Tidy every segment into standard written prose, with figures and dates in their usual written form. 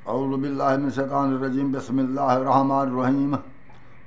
اعوذ باللہ من الشیطان الرجیم بسم اللہ الرحمن الرحیم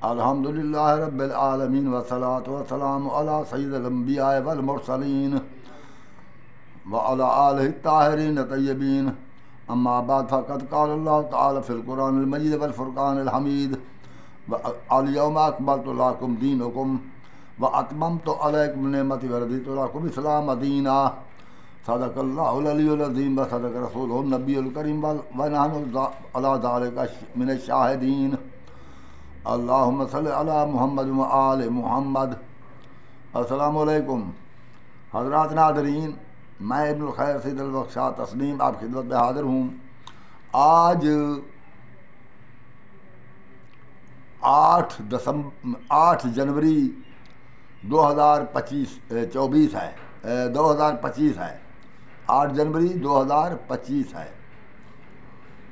الحمدللہ رب العالمین والصلاة والسلام علی سید الانبیاء والمرسلین وعلی آلہ الطاہرین الطیبین اما بعد فقد قال اللہ تعالی فی القرآن المجید والفرقان الحمید الیوم اکملت لکم دینکم واتممت علیکم نعمتی ورضیت لکم اسلام دینا صدق اللہ العلی العظیم وصدق رسولہ النبی الکریم ونحن علی ذلک من الشاہدین اللہم صلی علی محمد وآل محمد۔ السلام علیکم حضرات ناظرین، میں ابن الخیر سید البخشا تسلیم آپ کی خدمت میں حاضر ہوں۔ آج 8 جنوری 2025 ہے 8 جنوری 2025 ہے،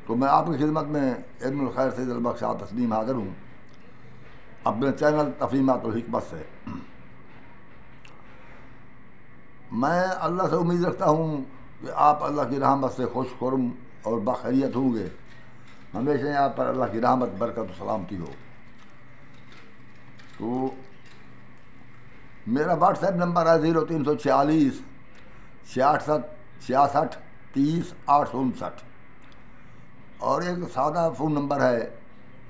تو میں آپ کی خدمت میں ابن الخیر سید البخشا تسلیم حاضر ہوں اپنے چینل تفہیمات الحکمت سے۔ میں اللہ سے امید رکھتا ہوں کہ آپ اللہ کی رحمت سے خوش خرم اور بخیریت ہوں گے، ہمیشہ آپ پر اللہ کی رحمت برکت و سلامتی ہو۔ تو میرا واٹس ایپ نمبر ہے 0346 66 30 859، اور ایک سادہ فون نمبر ہے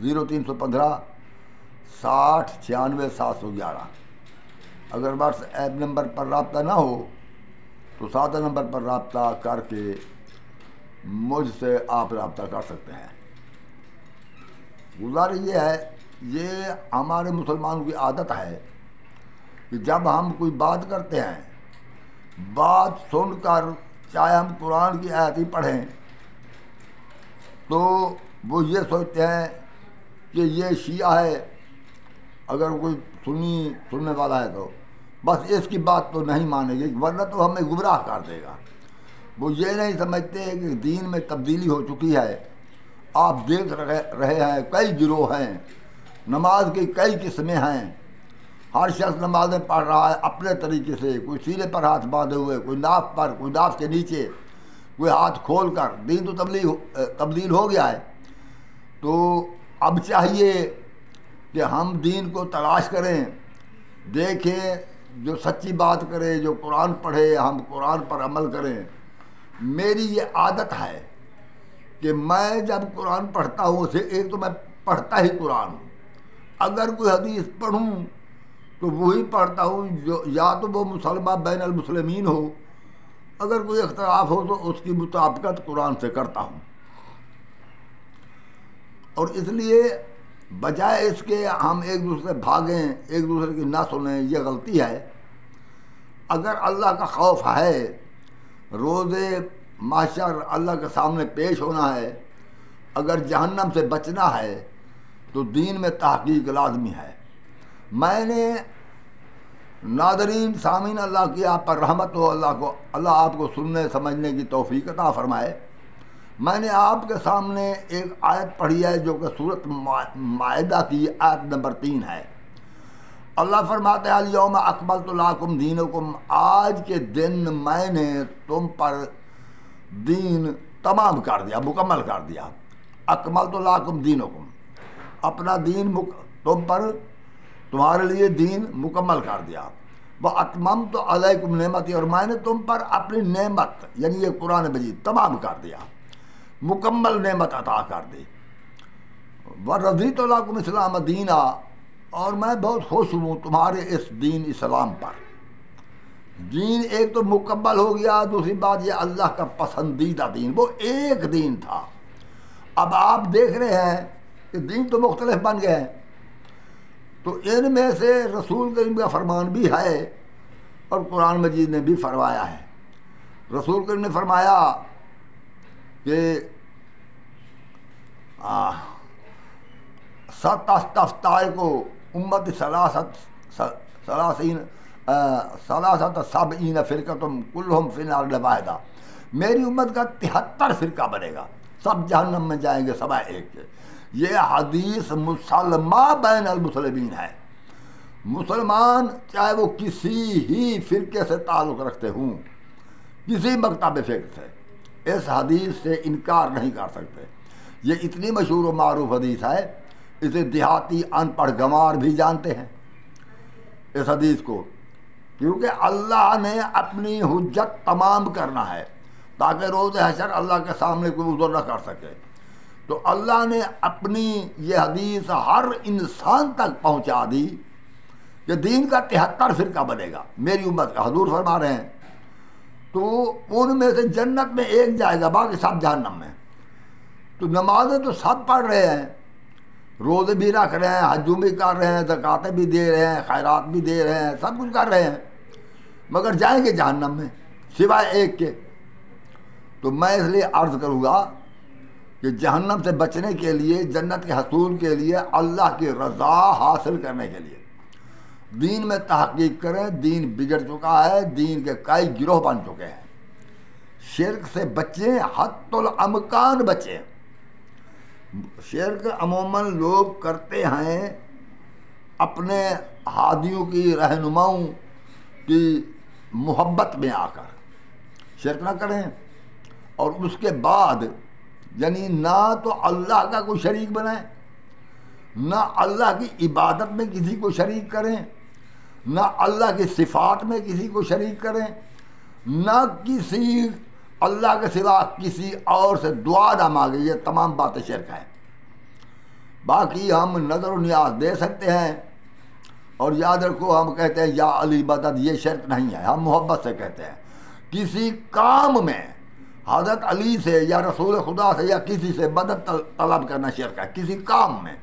0315 60 96 711۔ اگر واٹس ایپ نمبر پر رابطہ نہ ہو تو سادہ نمبر پر رابطہ کر کے مجھ سے آپ رابطہ کر سکتے ہیں۔ گزارش یہ ہے، یہ ہمارے مسلمانوں کی عادت ہے کہ جب ہم کوئی بات کرتے ہیں، بات سن کر چاہے ہم قرآن کی آیت ہی پڑھیں تو وہ یہ سوچتے ہیں کہ یہ شیعہ ہے، اگر کوئی سننے والا ہے تو بس اس کی بات تو نہیں مانے گی ورنہ تو ہمیں گمراہ کر دے گا۔ وہ یہ نہیں سمجھتے کہ دین میں تبدیلی ہو چکی ہے۔ آپ دیکھ رہے ہیں کئی گروہ ہیں، نماز کی کئی قسمیں ہیں، ہر شخص نمازیں پڑھ رہا ہے اپنے طریقے سے، کوئی سینے پر ہاتھ باندھے ہوئے، کوئی ناف پر، کوئی ناف کے نیچے، کوئی ہاتھ کھول کر۔ دین تو تبدیل ہو گیا ہے، تو اب چاہیے کہ ہم دین کو تلاش کریں، دیکھیں، جو سچی بات کرے، جو قرآن پڑھے، ہم قرآن پر عمل کریں۔ میری یہ عادت ہے کہ میں جب قرآن پڑھتا ہوں، اسے ایک تو میں پڑھتا ہی قرآن ہوں، اگر کوئی حدیث پڑھوں تو وہی پڑھتا ہوں جو یا تو وہ مسلمہ بین المسلمین ہو، اگر کوئی اختلاف ہو تو اس کی مطابقت قرآن سے کرتا ہوں۔ اور اس لیے بجائے اس کے ہم ایک دوسرے سے بھاگیں، ایک دوسرے کی نہ سنیں، یہ غلطی ہے۔ اگر اللہ کا خوف ہے، روز محشر اللہ کے سامنے پیش ہونا ہے، اگر جہنم سے بچنا ہے تو دین میں تحقیق لازمی ہے۔ میں نے ناظرین سامعین، اللہ کی آپ پر رحمت ہو، اللہ آپ کو سننے سمجھنے کی توفیق عطا فرمائے۔ میں نے آپ کے سامنے ایک آیت پڑھی ہے جو کہ سورۃ مائدہ کی آیت نمبر 3 ہے۔ اللہ فرماتے ہیں الیوم اکملت لکم دینکم، آج کے دن میں نے تم پر دین تمام کر دیا، مکمل کر دیا۔ اکملت لکم دینکم، اپنا دین تم پر، تمہارے لیے دین مکمل کر دیا۔ واتممت علیکم نعمتی، اور میں نے تم پر اپنی نعمت یعنی یہ قرآن مجید تمام کر دیا، مکمل نعمت عطا کر دی۔ ورضیت لکم اسلام دینا، اور میں بہت خوش ہوں تمہارے اس دین اسلام پر۔ دین ایک تو مکمل ہو گیا، دوسری بات یہ اللہ کا پسندیدہ دین، وہ ایک دین تھا۔ اب آپ دیکھ رہے ہیں کہ دین تو مختلف بن گئے ہیں، تو ان میں سے رسول کریم کا فرمان بھی ہے اور قرآن مجید نے بھی فرمایا ہے۔ رسول کریم نے فرمایا کہ ستفترق امت ثلاثۃ سبعین فرقۃ کلہم فی النار واحدہ، میری امت کا 73 فرقہ بنے گا، سب جہنم میں جائیں گے سوائے ایک کے۔ یہ حدیث مسلمہ بین المسلمین ہے۔ مسلمان چاہے وہ کسی ہی فرقے سے تعلق رکھتے ہوں، کسی مکتب فکر سے، اس حدیث سے انکار نہیں کر سکتے۔ یہ اتنی مشہور و معروف حدیث ہے، اسے دیہاتی ان پڑھ گنوار بھی جانتے ہیں اس حدیث کو، کیونکہ اللہ نے اپنی حجت تمام کرنا ہے تاکہ روز حشر اللہ کے سامنے کوئی عذر نہ کر سکے، تو اللہ نے اپنی یہ حدیث ہر انسان تک پہنچا دی کہ دین کا 73 فرقہ بنے گا میری امت کا، حضور فرما رہے ہیں، تو ان میں سے جنت میں ایک جائے گا، باقی سب جہنم میں۔ تو نمازیں تو سب پڑھ رہے ہیں، روزے بھی رکھ رہے ہیں، حج بھی کر رہے ہیں، زکاتیں بھی دے رہے ہیں، خیرات بھی دے رہے ہیں، سب کچھ کر رہے ہیں، مگر جائیں گے جہنم میں سوائے ایک کے۔ تو میں اس لیے عرض کروں گا کہ جہنم سے بچنے کے لیے، جنت کے حصول کے لیے، اللہ کی رضا حاصل کرنے کے لیے دین میں تحقیق کریں۔ دین بگڑ چکا ہے، دین کے کئی گروہ بن چکے ہیں، شرک سے بچیں، حتی الامکان بچیں۔ شرک عموماً لوگ کرتے ہیں اپنے ہادیوں کی، رہنماؤں کی محبت میں آ کر، شرک نہ کریں، اور اس کے بعد یعنی نہ تو اللہ کا کوئی شریک بنائیں، نہ اللہ کی عبادت میں کسی کو شریک کریں، نہ اللہ کی صفات میں کسی کو شریک کریں، نہ کسی اللہ کے سوا کسی اور سے دعا نہ مانگے، یہ تمام باتیں شرک ہیں۔ باقی ہم نظر و نیاز دے سکتے ہیں، اور یاد رکھو ہم کہتے ہیں یا علی مدد، یہ شرک نہیں ہے، ہم محبت سے کہتے ہیں۔ کسی کام میں حضرت علی سے یا رسول خدا سے یا کسی سے مدد طلب کرنا شرک ہے، کسی کام میں،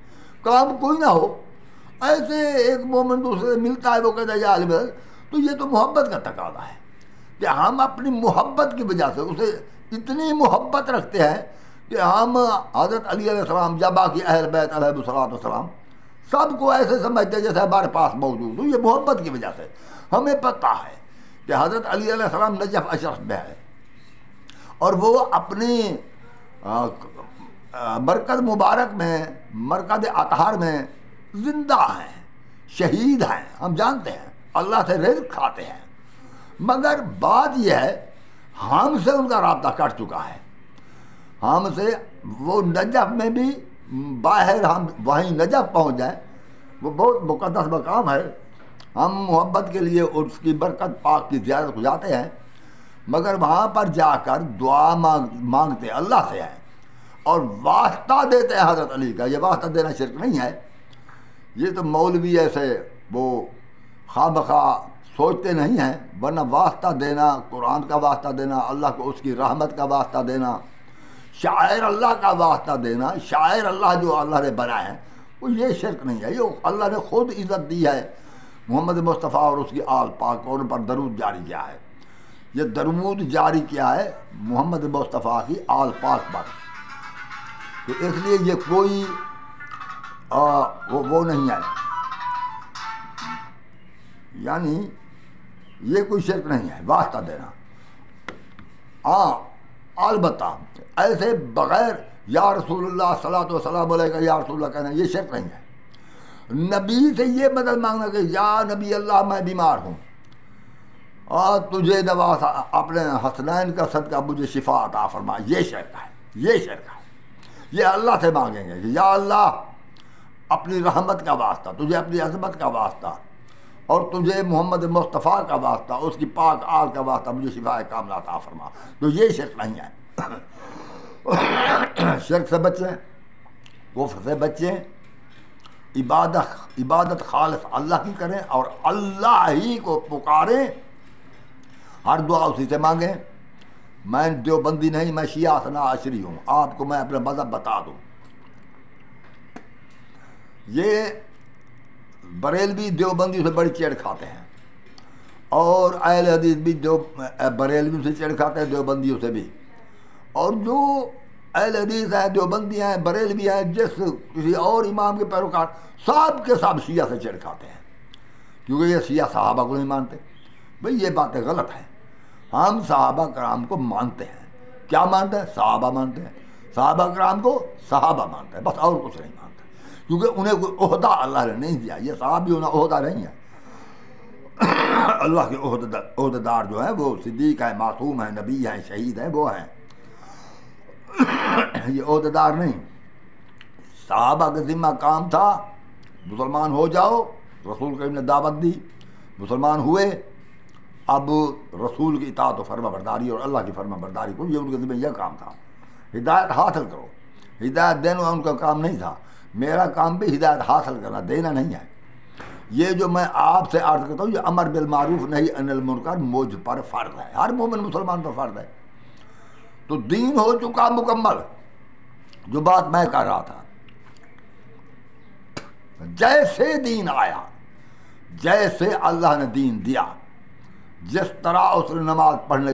کام کوئی نہ ہو، ایسے ایک مومن دوسرے سے ملتا ہے، وہ کہتا ہے یا علی مدد، تو یہ تو محبت کا تقاضا ہے کہ ہم اپنی محبت کی وجہ سے اسے اتنی محبت رکھتے ہیں کہ ہم حضرت علی علیہ السلام یا باقی اہل بیت علیہ الصلوۃ والسلام سب کو ایسے سمجھتے ہیں جیسے ہمارے پاس موجود ہو۔ یہ محبت کی وجہ سے ہمیں پتہ ہے کہ حضرت علی علیہ السلام نجف اشرف میں ہے، اور وہ اپنی مرکز مبارک میں، مرکز اطہار میں زندہ ہیں، شہید ہیں، ہم جانتے ہیں، اللہ سے رزق کھاتے ہیں، مگر بات یہ ہے ہم سے ان کا رابطہ کٹ چکا ہے، ہم سے وہ نجف میں بھی باہر ہم وہیں نجف پہنچ جائیں، وہ بہت مقدس مقام ہے، ہم محبت کے لیے اس کی برکت پاک کی زیارت کو جاتے ہیں، مگر وہاں پر جا کر دعا مانگتے اللہ سے ہیں اور واسطہ دیتے ہیں حضرت علی کا۔ یہ واسطہ دینا شرک نہیں ہے، یہ تو مولوی ایسے وہ خواہ بخواہ سوچتے نہیں ہیں، ورنہ واسطہ دینا، قرآن کا واسطہ دینا، اللہ کو اس کی رحمت کا واسطہ دینا، شاعر اللہ کا واسطہ دینا، شاعر اللہ جو اللہ نے بنائے ہیں، وہ یہ شرک نہیں ہے، یہ اللہ نے خود عزت دی ہے محمد مصطفیٰ اور اس کی آل پاک کو، ان پر درود جاری کیا ہے، یہ درود جاری کیا ہے محمد مصطفیٰ کی آل پاک پر، تو اس لیے یہ کوئی وہ نہیں ہے، یعنی یہ کوئی شرک نہیں ہے واسطہ دینا۔ ہاں البتہ ایسے بغیر یا رسول اللہ صلی اللہ علیہ وسلم علیہ یا رسول اللہ کہنا یہ شرک نہیں ہے۔ نبی سے یہ مدد مانگنا کہ یا نبی اللہ میں بیمار ہوں اور تجھے دوا اپنے حسنین کا صدقہ مجھے شفا عطا فرما، یہ شرک ہے، یہ شرک ہے، یہ اللہ سے مانگیں گے کہ یا اللہ اپنی رحمت کا واسطہ، تجھے اپنی عظمت کا واسطہ، اور تجھے محمد مصطفیٰ کا واسطہ، اس کی پاک آل کا واسطہ مجھے شفا کاملہ عطا فرما، تو یہ شرک نہیں ہے۔ شرک سے بچیں، کفر سے بچیں، عبادت خالص اللہ کی کریں اور اللہ ہی کو پکاریں، ہر دعا اسی سے مانگیں۔ میں دیوبندی نہیں، میں شیعہ ثنا عشری ہوں، آپ کو میں اپنا مذہب بتا دوں۔ یہ بریلوی دیوبندی سے بڑی چیڑ کھاتے ہیں، اور اہل حدیث بھی بریلوی سے چیڑ کھاتے ہیں، دیوبندیوں سے بھی، اور جو اہل حدیث ہیں، دیوبندی ہیں، بریلوی ہیں، جس کسی اور امام کے پیروکار، سب کے سب شیعہ سے چیڑ کھاتے ہیں، کیونکہ یہ شیعہ صحابہ کو نہیں مانتے۔ بھئی یہ باتیں غلط ہیں، ہم صحابہ کرام کو مانتے ہیں۔ کیا مانتے ہیں؟ صحابہ مانتے ہیں، صحابہ کرام کو صحابہ مانتے ہیں، بس اور کچھ نہیں مانتے، کیونکہ انہیں کوئی عہدہ اللہ نے نہیں دیا، یہ صحابی ہونا عہدہ نہیں ہے۔ اللہ کے عہدہ دار جو ہیں وہ صدیق ہیں، معصوم ہیں، نبی ہیں، شہید ہیں، وہ ہیں، یہ عہدہ دار نہیں۔ صحابہ کے ذمہ کام تھا مسلمان ہو جاؤ، رسول کریم نے دعوت دی، مسلمان ہوئے، اب رسول کی اطاعت و فرما برداری اور اللہ کی فرما برداری کو، یہ ان کے ذمہ یہ کام تھا۔ ہدایت حاصل کرو، ہدایت دینا ان کا کام نہیں تھا، میرا کام بھی ہدایت حاصل کرنا، دینا نہیں ہے۔ یہ جو میں آپ سے عرض کرتا ہوں، یہ امر بالمعروف نہی عن المنکر مجھ پر فرض ہے، ہر مومن مسلمان پر فرض ہے۔ تو دین ہو چکا مکمل، جو بات میں کر رہا تھا، جیسے دین آیا، جیسے اللہ نے دین دیا، جس طرح اس نے نماز پڑھنے